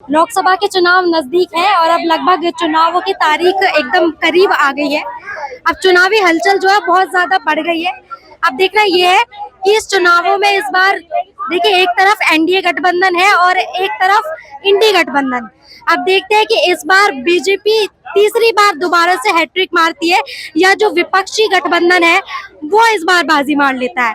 लोकसभा के चुनाव नजदीक है और अब लगभग चुनावों की तारीख एकदम करीब आ गई है। अब चुनावी हलचल जो है बहुत ज्यादा बढ़ गई है। अब देखना ये है कि इस चुनावों में इस बार देखिए एक तरफ एनडीए गठबंधन है और एक तरफ इंडी गठबंधन। अब देखते हैं कि इस बार बीजेपी तीसरी बार दोबारा से हैट्रिक मारती है या जो विपक्षी गठबंधन है वो इस बार बाजी मार लेता है।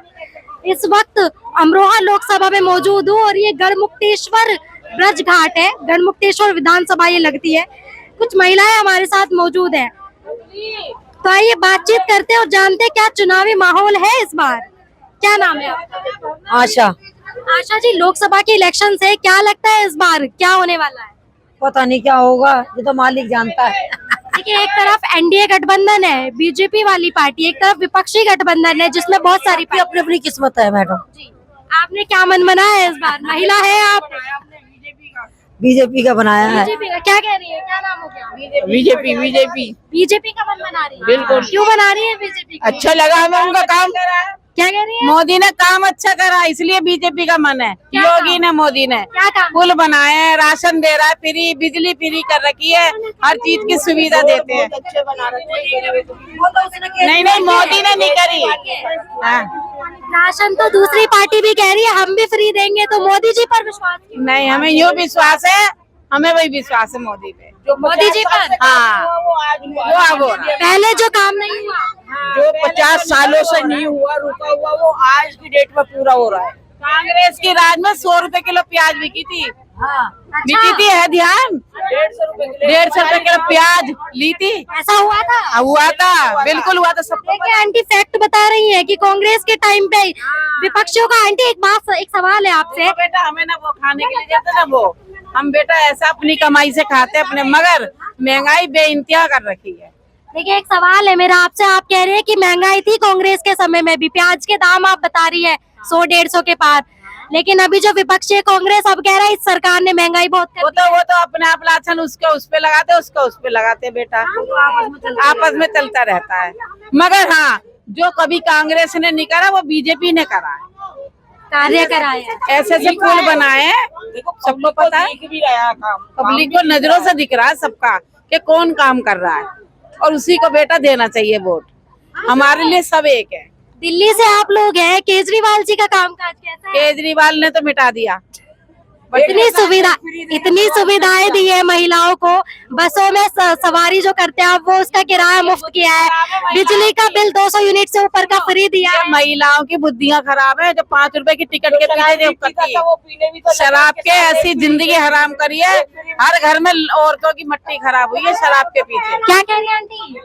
इस वक्त अमरोहा लोकसभा में मौजूद हूँ और ये गढ़मुक्तेश्वर ब्रज घाट है, गढ़मुक्तेश्वर विधानसभा ये लगती है। कुछ महिलाएं हमारे साथ मौजूद है, तो आइए बातचीत करते हैं और जानते हैं क्या चुनावी माहौल है इस बार। क्या नाम है आपका? आशा। आशा जी, लोकसभा के इलेक्शन से क्या लगता है इस बार क्या होने वाला है? पता नहीं क्या होगा, ये तो मालिक जानता है। देखिए एक तरफ एनडीए गठबंधन है, बीजेपी वाली पार्टी, एक तरफ विपक्षी गठबंधन है जिसमें बहुत सारी अपनी अपनी किस्मत है मैडम। जी, आपने क्या मन बनाया है इस बार? महिला है आप? बीजेपी का बनाया है। बीजेपी का क्या कह रही है? क्या नाम हो गया? बीजेपी बीजेपी बीजेपी का मन बना रही है? बिल्कुल। क्यों बना रही है बीजेपी का? अच्छा लगा हमें उनका काम। क्या कह रही है? मोदी ने काम अच्छा करा इसलिए बीजेपी का मन है। क्या योगी काम? ने मोदी ने क्या काम? पुल बनाए हैं, राशन दे रहा है फ्री, बिजली फ्री कर रखी है, हर चीज की सुविधा देते हैं। नहीं नहीं मोदी ने नहीं करी। हाँ। राशन तो दूसरी पार्टी भी कह रही है हम भी फ्री देंगे, तो मोदी जी पर विश्वास क्यों? नहीं हमें यो विश्वास है, हमें वही विश्वास है मोदी पे। मोदी जी पर? हाँ वो अब हो रहा है। पहले जो काम नहीं हुआ जो 50 सालों से नहीं हुआ रुका हुआ वो आज की डेट में पूरा हो रहा है। कांग्रेस के राज में 100 रुपए किलो प्याज बिकी थी। बिकी थी, है ध्यान? 150 रुपए किलो प्याज ली थी। ऐसा हुआ था? हुआ था, बिल्कुल हुआ था। सब देखिए आंटी फैक्ट बता रही है कि कांग्रेस के टाइम पे विपक्षियों का। आंटी एक सवाल है आपसे। बेटा हमें ना वो खाने के लिए देते ना वो, हम बेटा ऐसा अपनी कमाई से खाते अपने, मगर महंगाई बेइंतहा कर रखी है। देखिए एक सवाल है मेरा आपसे, आप कह रहे हैं कि महंगाई थी कांग्रेस के समय में भी, प्याज के दाम आप बता रही है 100-150 के पार, लेकिन अभी जो विपक्षी है कांग्रेस अब कह रहा है इस सरकार ने महंगाई बहुत कर दी है। वो तो अपने आप लाछन उसका उस पे लगाते, उसका उस पे लगाते बेटा, आपस में चलता रहता है। मगर हाँ, जो कभी कांग्रेस ने नहीं करा वो बीजेपी ने करा है। कार्य कराया, ऐसे ऐसे पुल बनाए हैं, सबको पता है, पब्लिक को नजरों से दिख रहा है सबका कि कौन काम कर रहा है, और उसी को बेटा देना चाहिए वोट। हमारे लिए सब एक है। दिल्ली से आप लोग हैं, केजरीवाल जी का कामकाज कैसा है? केजरीवाल ने तो मिटा दिया। इतनी सुविधाएं दी है महिलाओं को, बसों में सवारी जो करते हैं वो उसका किराया मुफ्त किया है, बिजली का बिल 200 यूनिट से ऊपर का फ्री दिया है। महिलाओं की बुद्धियां खराब है, जो 5 रुपए की टिकट के पीछे जो करती है, शराब के ऐसी जिंदगी हराम करी है। हर घर में औरतों की मट्टी खराब हुई है शराब के पीछे। क्या कह रही है आंटी?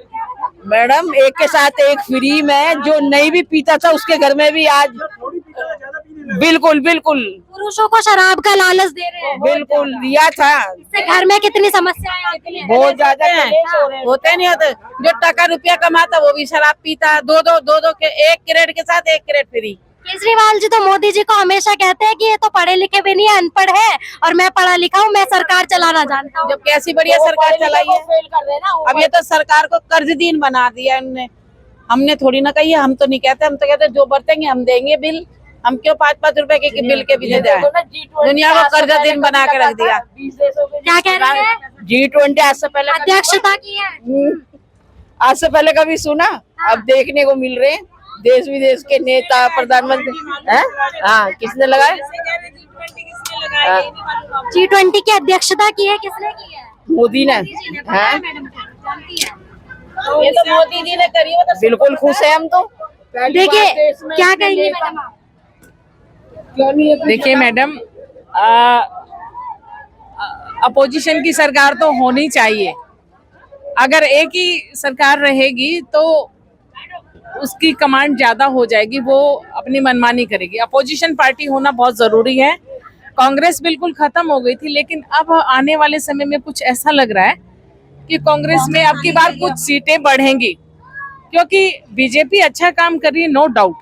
मैडम एक के साथ एक फ्री में, जो नहीं भी पीता था उसके घर में भी आज बिल्कुल बिल्कुल पुरुषों को शराब का लालच दे रहे हैं, बिल्कुल दिया था। इससे घर में कितनी समस्याएं आती हैं। बहुत ज्यादा होते नहीं होते। जो टका रुपया कमाता वो भी शराब पीता, दो के एक क्रेड के साथ एक क्रेड फ्री। केजरीवाल जी तो मोदी जी को हमेशा कहते हैं कि ये तो पढ़े लिखे भी नहीं है, अनपढ़ है, और मैं पढ़ा लिखा हूँ, मैं सरकार चलाना जानता हूँ। जब कैसी बढ़िया सरकार चलाई है। अब ये तो सरकार को कर्जदीन बना दिया इनने। हमने थोड़ी ना कही है, हम तो नहीं कहते, हम तो कहते जो बरतेंगे हम देंगे बिल। हम क्यों 5-5 रुपए के बिल के पीछे जाए? दुनिया को कर्जदीन बना के रख दिया। क्या कह रहे हैं? G20 आज से पहले अध्यक्षता की है। आज से पहले कभी सुना? अब देखने को मिल रहे हैं देश विदेश के नेता, प्रधानमंत्री। हाँ किसने लगाया? G20 की अध्यक्षता की है, किसने की है? मोदी ने। ये तो मोदी जी ने करी है, तो बिल्कुल खुश है हम तो। देखिए क्या कहेंगे मैडम आप? देखिए मैडम, अपोजिशन की सरकार तो होनी चाहिए। अगर एक ही सरकार रहेगी तो उसकी कमांड ज्यादा हो जाएगी, वो अपनी मनमानी करेगी। अपोजिशन पार्टी होना बहुत जरूरी है। कांग्रेस बिल्कुल खत्म हो गई थी, लेकिन अब आने वाले समय में कुछ ऐसा लग रहा है कि कांग्रेस में अब की बार कुछ सीटें बढ़ेंगी, क्योंकि बीजेपी अच्छा काम कर रही है, नो डाउट।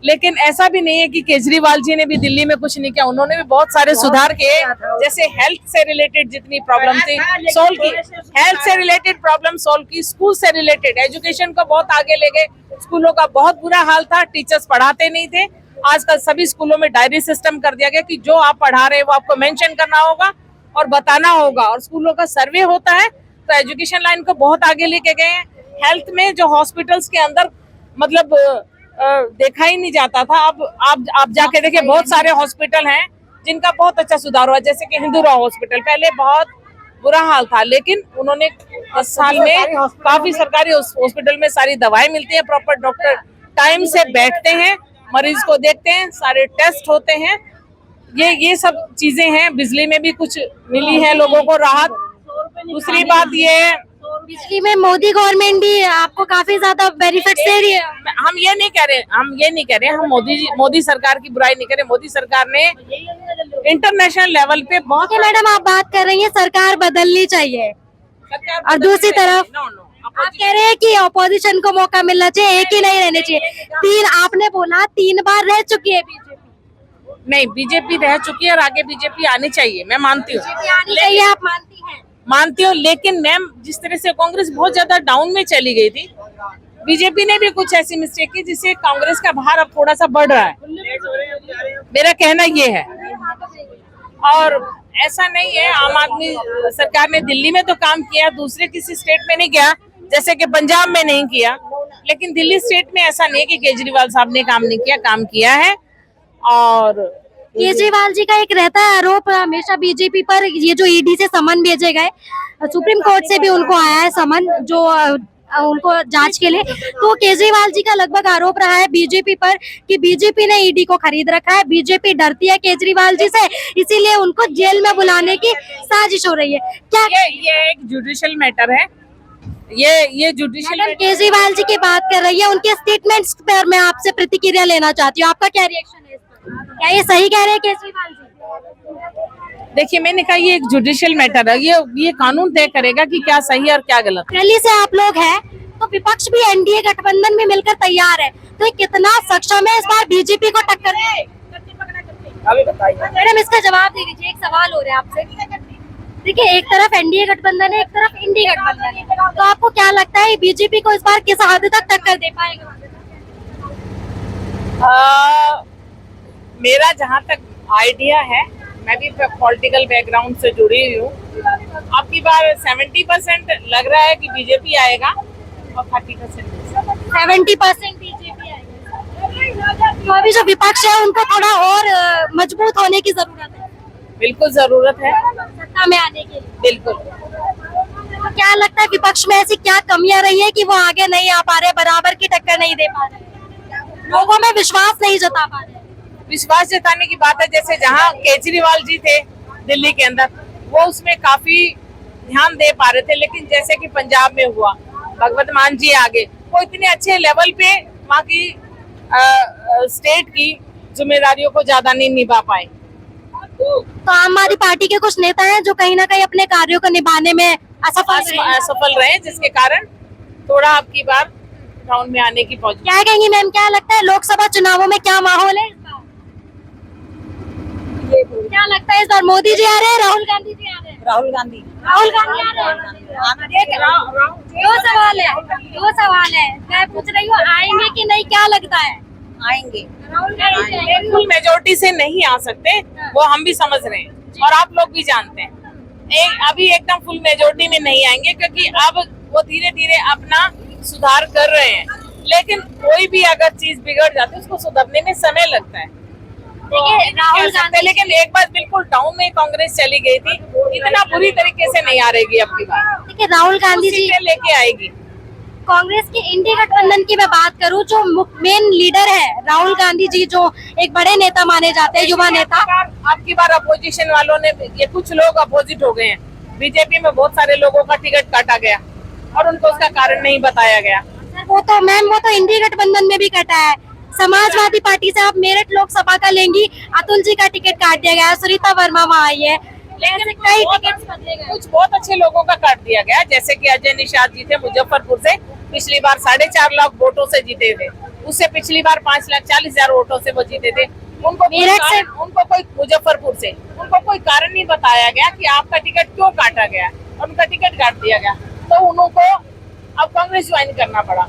लेकिन ऐसा भी नहीं है कि केजरीवाल जी ने भी दिल्ली में कुछ नहीं किया। उन्होंने भी बहुत सारे सुधार किए, जैसे हेल्थ से रिलेटेड जितनी प्रॉब्लम थी सॉल्व की, हेल्थ से रिलेटेड प्रॉब्लम सॉल्व की, स्कूल से रिलेटेड एजुकेशन को बहुत आगे ले गए। स्कूलों का बहुत बुरा हाल था, टीचर्स पढ़ाते नहीं थे। आजकल सभी स्कूलों में डायरी सिस्टम कर दिया गया कि जो आप पढ़ा रहे हैं वो आपको मेंशन करना होगा और बताना होगा। और स्कूलों का सर्वे होता है तो एजुकेशन लाइन को बहुत आगे लेके गए हैं। हेल्थ में जो हॉस्पिटल्स के अंदर मतलब देखा ही नहीं जाता था, अब आप जाके देखिए बहुत सारे हॉस्पिटल हैं जिनका बहुत अच्छा सुधार हुआ, जैसे कि हिंदूराव हॉस्पिटल पहले बहुत बुरा हाल था, लेकिन उन्होंने 10 साल में काफी सरकारी हॉस्पिटल में सारी दवाएं मिलती हैं, प्रॉपर डॉक्टर टाइम से बैठते हैं, मरीज को देखते हैं, सारे टेस्ट होते हैं। ये सब चीजें हैं। बिजली में भी कुछ मिली है लोगों को राहत। दूसरी बात ये है, बिजली में मोदी गवर्नमेंट भी आपको काफी ज्यादा बेनिफिट्स दे रही है। हम ये नहीं कह रहे हम मोदी सरकार की बुराई नहीं कर रहे। मोदी सरकार ने इंटरनेशनल लेवल पे बहुत मैडम आप बात कर रही हैं सरकार बदलनी चाहिए, और दूसरी तरफ आप कह रहे हैं कि ऑपोजिशन को मौका मिलना चाहिए, एक ही नहीं रहने चाहिए। आपने बोला 3 बार रह चुकी है बीजेपी। नहीं, बीजेपी रह चुकी है और आगे बीजेपी आनी चाहिए, मैं मानती हूँ। आनी चाहिए, आप मानती हैं? मानती हूँ, लेकिन मैम जिस तरह से कांग्रेस बहुत ज्यादा डाउन में चली गई थी, बीजेपी ने भी कुछ ऐसी मिस्टेक की जिससे कांग्रेस का भार अब थोड़ा सा बढ़ रहा है, मेरा कहना ये है। और ऐसा नहीं है, आम आदमी सरकार ने दिल्ली में तो काम किया, दूसरे किसी स्टेट में नहीं किया, जैसे कि पंजाब में नहीं किया, लेकिन दिल्ली स्टेट में ऐसा नहीं कि केजरीवाल साहब ने काम नहीं किया, काम किया है। और केजरीवाल जी का एक रहता है आरोप हमेशा बीजेपी पर, ये जो ईडी से समन भेजे गए, सुप्रीम कोर्ट से भी उनको आया है समन जो उनको जांच के लिए, तो केजरीवाल जी का लगभग आरोप रहा है बीजेपी पर कि बीजेपी ने ईडी को खरीद रखा है, बीजेपी डरती है केजरीवाल जी से, इसीलिए उनको जेल में बुलाने की साजिश हो रही है। क्या ये एक जुडिशियल मैटर है, ये जुडिशियल केजरीवाल जी की बात कर रही है, उनके स्टेटमेंट्स पर मैं आपसे प्रतिक्रिया लेना चाहती हूँ, आपका क्या रिएक्शन है इस पर? क्या ये सही कह रहे हैं केजरीवाल जी? देखिए, मैंने कहा ये एक जुडिशियल मैटर है, ये कानून तय करेगा कि क्या सही है और क्या गलत। दिल्ली से आप लोग हैं तो विपक्ष भी एनडीए गठबंधन में मिलकर तैयार है, तो ये कितना सक्षम है इस बार बीजेपी को टक्कर देने? मैडम इसका जवाब दे दीजिए, एक सवाल हो रहा है आपसे। देखिए, एक तरफ एनडीए गठबंधन है, एक तरफ इंडी गठबंधन है, तो आपको क्या लगता है बीजेपी को इस बार किस हद तक टक्कर दे पाएगा? मेरा जहाँ तक आइडिया है, मैं भी पॉलिटिकल बैकग्राउंड से जुड़ी हुई हूँ, अब की बार 70% लग रहा है कि बीजेपी आएगा और 30% 70% बीजेपी आएगा। तो अभी जो विपक्ष है उनको थोड़ा और मजबूत होने की जरूरत है। बिल्कुल जरूरत है सत्ता में आने के लिए। बिल्कुल। तो क्या लगता है विपक्ष में ऐसी क्या कमियां रही है कि वो आगे नहीं आ पा रहे, बराबर की टक्कर नहीं दे पा रहे, लोगों में विश्वास नहीं जता पा रहे? विश्वास जताने की बात है, जैसे जहाँ केजरीवाल जी थे दिल्ली के अंदर, वो उसमें काफी ध्यान दे पा रहे थे, लेकिन जैसे कि पंजाब में हुआ, भगवत मान जी आगे, वो इतने अच्छे लेवल पे वहाँ की स्टेट की जिम्मेदारियों को ज्यादा नहीं निभा पाए। तो आम आदमी पार्टी के कुछ नेता हैं जो कहीं ना कहीं अपने कार्यों को निभाने में असफल रहे, जिसके कारण थोड़ा अब की बार ग्राउंड में आने की पहुंच। क्या कहेंगी मैम, क्या लगता है लोकसभा चुनावों में क्या माहौल है इस बार? क्या लगता है इस बार मोदी जी आ रहे हैं, राहुल गांधी जी आ रहे हैं? राहुल गांधी आ रहे हैं। दो सवाल है मैं पूछ रही हूँ, आएंगे कि नहीं, क्या लगता है? आएंगे। राहुल गांधी फुल मेजोरिटी से नहीं आ सकते, वो हम भी समझ रहे हैं और आप लोग भी जानते हैं। अभी एकदम फुल मेजोरिटी में नहीं आएंगे, क्योंकि अब वो धीरे धीरे अपना सुधार कर रहे हैं, लेकिन कोई भी अगर चीज बिगड़ जाती है उसको सुधरने में समय लगता है। देखिए राहुल गांधी, लेकिन एक बार बिल्कुल डाउन में कांग्रेस चली गई थी, इतना बुरी तरीके से नहीं आ रहेगी अब की बार। देखिए राहुल गांधी जी लेके आएगी। कांग्रेस की इंडी गठबंधन की मैं बात करूं, जो मेन लीडर है राहुल गांधी जी, जो एक बड़े नेता माने जाते हैं, युवा नेता, अब की बार अपोजिशन वालों ने, ये कुछ लोग अपोजिट हो गए हैं, बीजेपी में बहुत सारे लोगों का टिकट काटा गया और उनको उसका कारण नहीं बताया गया। वो तो मैम वो तो इंडी गठबंधन में भी कटा है। समाजवादी पार्टी से आप मेरठ लोकसभा का लेंगी, अतुल जी का टिकट काट दिया गया, सुनीता वर्मा वहाँ आई है, लेकिन कई टिकट बदले गए। कुछ बहुत अच्छे लोगों का काट दिया गया, जैसे कि अजय निषाद जी थे मुजफ्फरपुर से, पिछली बार 4.5 लाख वोटों से जीते थे, उससे पिछली बार 5,40,000 वोटों से वो जीते थे। उनको कोई मुजफ्फरपुर से उनको कोई कारण नहीं बताया गया कि आपका टिकट क्यों काटा गया, और उनका टिकट काट दिया गया, तो उनको अब कांग्रेस ज्वाइन करना पड़ा।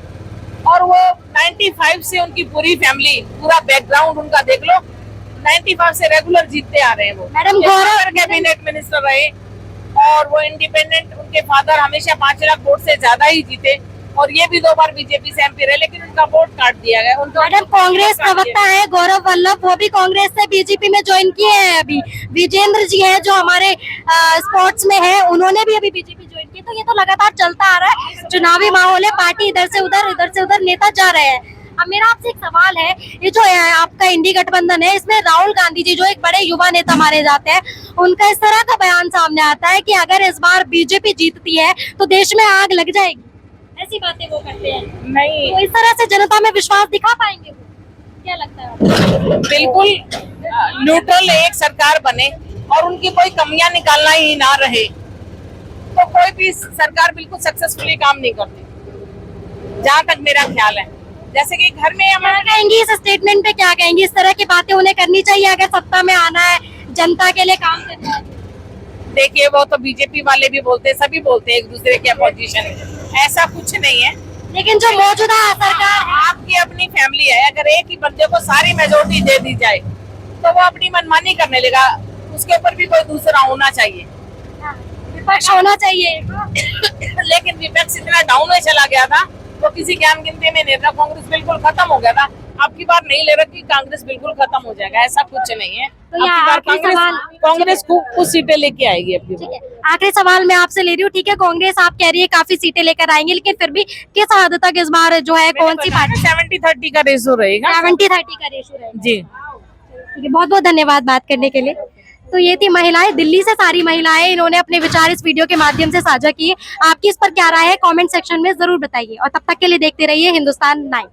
और वो 95 से उनकी पूरी फैमिली, पूरा बैकग्राउंड उनका देख लो, 95 से रेगुलर जीतते आ रहे हैं वो। मैडम, ये गौरव- फादर कैबिनेट मिनिस्टर रहे और वो इंडिपेंडेंट, उनके फादर हमेशा 5 लाख वोट से ज्यादा ही जीते और ये भी 2 बार बीजेपी से एमपी रहे, लेकिन उनका वोट काट दिया गया। उनका मैडम, कांग्रेस प्रवक्ता है गौरव वल्लभ, वो भी कांग्रेस से बीजेपी में ज्वाइन किए हैं अभी। विजेंद्र जी हैं जो हमारे स्पोर्ट्स में है, उन्होंने भी अभी बीजेपी ज्वाइन की। तो ये तो लगातार चलता आ रहा है, चुनावी माहौल है, पार्टी इधर से उधर नेता जा रहे हैं। अब मेरा आपसे एक सवाल है, ये जो है आपका इंडी गठबंधन है, इसमें राहुल गांधी जी जो एक बड़े युवा नेता माने जाते हैं, उनका इस तरह का बयान सामने आता है कि अगर इस बार बीजेपी जीतती है तो देश में आग लग जाएगी, ऐसी बातें वो करते हैं। नहीं, तो इस तरह से जनता में विश्वास दिखा पाएंगे वो? क्या लगता है आपको? बिल्कुल न्यूट्रल एक सरकार बने और उनकी कोई कमियां निकालना ही ना रहे तो कोई भी सरकार बिल्कुल सक्सेसफुली काम नहीं करती, जहाँ तक मेरा ख्याल है। जैसे कि घर में क्या कहेंगी इस स्टेटमेंट पे, क्या कहेंगी? इस तरह की बातें उन्हें करनी चाहिए अगर सत्ता में आना है, जनता के लिए काम करना है। देखिए, वो तो बीजेपी वाले भी बोलते हैं, सभी बोलते हैं एक दूसरे के अपोजिशन, ऐसा कुछ नहीं है। लेकिन जो मौजूदा सरकार है, आपकी अपनी फैमिली है, अगर एक ही बंदे को सारी मेजोरिटी दे दी जाए तो वो अपनी मनमानी करने लगा, उसके ऊपर भी कोई दूसरा होना चाहिए, विपक्ष होना चाहिए। लेकिन विपक्ष इतना डाउन में चला गया था तो किसी के गिनती में नहीं था। कांग्रेस बिल्कुल खत्म हो गया था। अब की बार नहीं ले रहा कि कांग्रेस बिल्कुल खत्म हो जाएगा, ऐसा कुछ नहीं है। तो ये आखिरी सवाल- कांग्रेस कुछ सीटें लेके आएगी अब की बार। ठीक है, आखिरी सवाल मैं आपसे ले रही हूँ। ठीक है, कांग्रेस आप कह रही है काफी सीटें लेकर आएंगे, लेकिन फिर भी किस हद तक इस बार जो है कौन सी पार्टी 70-30 का रेशो रहेगा। 70-30 का रेशो रहेगा? जी, ठीक है, बहुत बहुत धन्यवाद बात करने के लिए। तो ये थी महिलाएं, दिल्ली से सारी महिलाएं, इन्होंने अपने विचार इस वीडियो के माध्यम से साझा किए। आपकी इस पर क्या राय है, कमेंट सेक्शन में जरूर बताइए और तब तक के लिए देखते रहिए हिंदुस्तान 9।